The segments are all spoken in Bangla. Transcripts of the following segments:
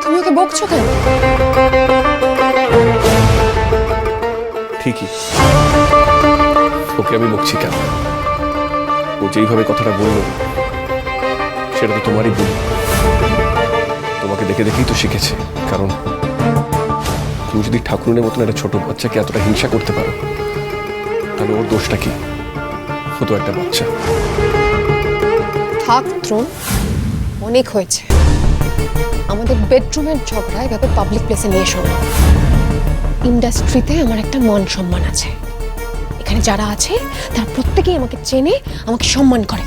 তুমি ওকে বকছো কেন? ঠিকই, ওকে আমি বকছি কেন? ও যেইভাবে কথাটা বললো সেটা তো তোমারই ভুল। তোমাকে দেখে দেখেই তো শিখেছে। কারণ তুমি যদি ঠাকুরনের মতন একটা ছোট বাচ্চাকে এতটা হিংসা করতে পারো, তাহলে ওর দোষটা কি? ও তো একটা বাচ্চা। থাক দ্রোণ, অনেক হয়েছে। আমাদের বেডরুমের ঝগড়া এভাবে পাবলিক প্লেসে নিয়ে এসো না। ইন্ডাস্ট্রিতে আমার একটা মান সম্মান আছে। এখানে যারা আছে তারা প্রত্যেকেই আমাকে চেনে, আমাকে সম্মান করে।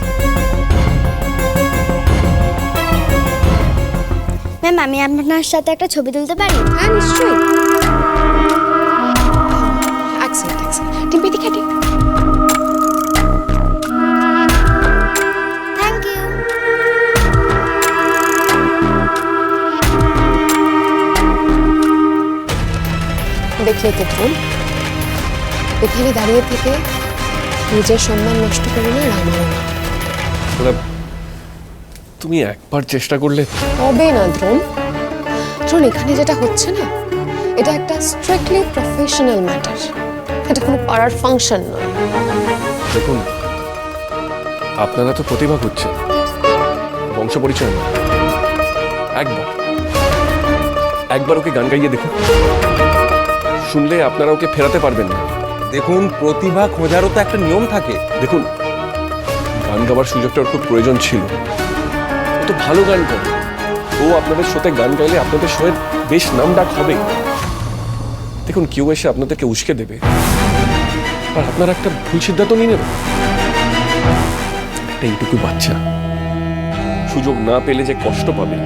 ম্যাম, আমি আপনার সাথে একটা ছবি তুলতে পারি? হ্যাঁ, নিশ্চয়ই। টিম্পি দিকে থ্যাংক ইউ। দেখলে তো দ্রোণ, এখানে দাঁড়িয়ে থেকে নিজের সম্মান নষ্ট করে না, আর আমারও না। তুমি একবার চেষ্টা করলে হবে না দ্রোণ। দ্রোণ, এখানে যেটা হচ্ছে না, এটা একটা স্ট্রিক্টলি প্রফেশনাল ম্যাটার। এটা কোনো পাড়ার ফাংশন নয়। দেখুন, আপনারা তো প্রতিভা করছেন, বংশ পরিচয় নয়। একবার ওকে গান গাইয়ে দেখুন, শুনলে আপনারা ওকে ফেরাতে পারবেন না। দেখুন, প্রতিভা খোঁজারও তো একটা নিয়ম থাকে। দেখুন, গান গাওয়ার সুযোগটা ওর খুব প্রয়োজন ছিল। ও তো ভালো গান করে। ও আপনাদের শোতে গান গাইলে আপনাদের শোয়ের বেশ নাম ডাক হবে। দেখুন, কেউ এসে আপনাদেরকে উস্কে দেবে আর আপনারা একটা ভুল সিদ্ধান্ত নিয়ে নেবেন। একটা এইটুকু বাচ্চা সুযোগ না পেলে যে কষ্ট পাবে,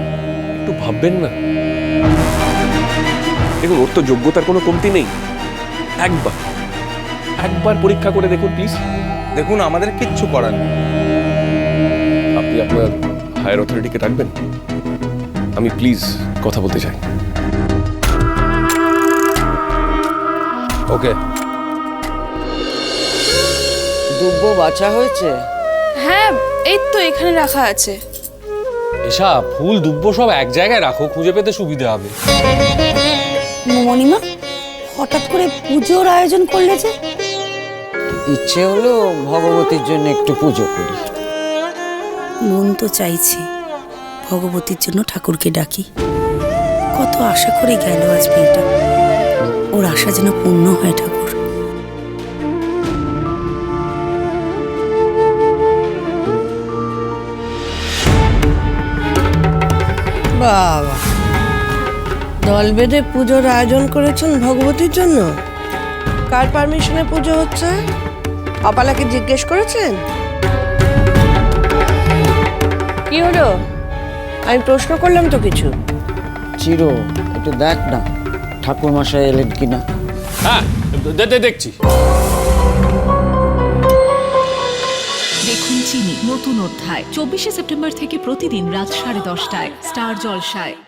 একটু ভাববেন না? দেখুন, ওর তো যোগ্যতার কোনো কমতি নেই। একবার পরীক্ষা করে দেখুন প্লিজ। দেখুন, আমাদের কিচ্ছু করার নেই। আপনি আপনার হায়ার অথরিটিকে ডাকবেন, আমি প্লিজ কথা বলতে চাই। ওকে। দুব্বো বাছা হয়েছে? হ্যাঁ, এই তো এখানে রাখা আছে। এসা ফুল দুব্বো সব এক জায়গায় রাখো, খুঁজে পেতে সুবিধা হবে। মণিমা, হঠাৎ করে পুজোর আয়োজন করলে যে? ইচ্ছে হলো ভগবতীর জন্য একটু পুজো করি। মন তো চাইছে ভগবতীর জন্য ঠাকুরকে ডাকি। কত আশা করে গেল আজ মেয়েটা, ওর আশা যেন পূর্ণ হয় ঠাকুর। বাবা, দল বেঁধে পুজোর আয়োজন করেছেন ভগবতীর জন্য? কার পারমিশনে পুজো হচ্ছে? অপালাকে জিজ্ঞেস করেছেন? কি হলো? আমি প্রশ্ন করলাম তো কিছু? চিরো, একটু দেখ না ঠাকুর মশাই এলেন কিনা। হ্যাঁ, দেখছি। দেখুন চিনি নতুন অধ্যায় 24শে সেপ্টেম্বর থেকে প্রতিদিন রাত 10:30টায় স্টার জলসায়।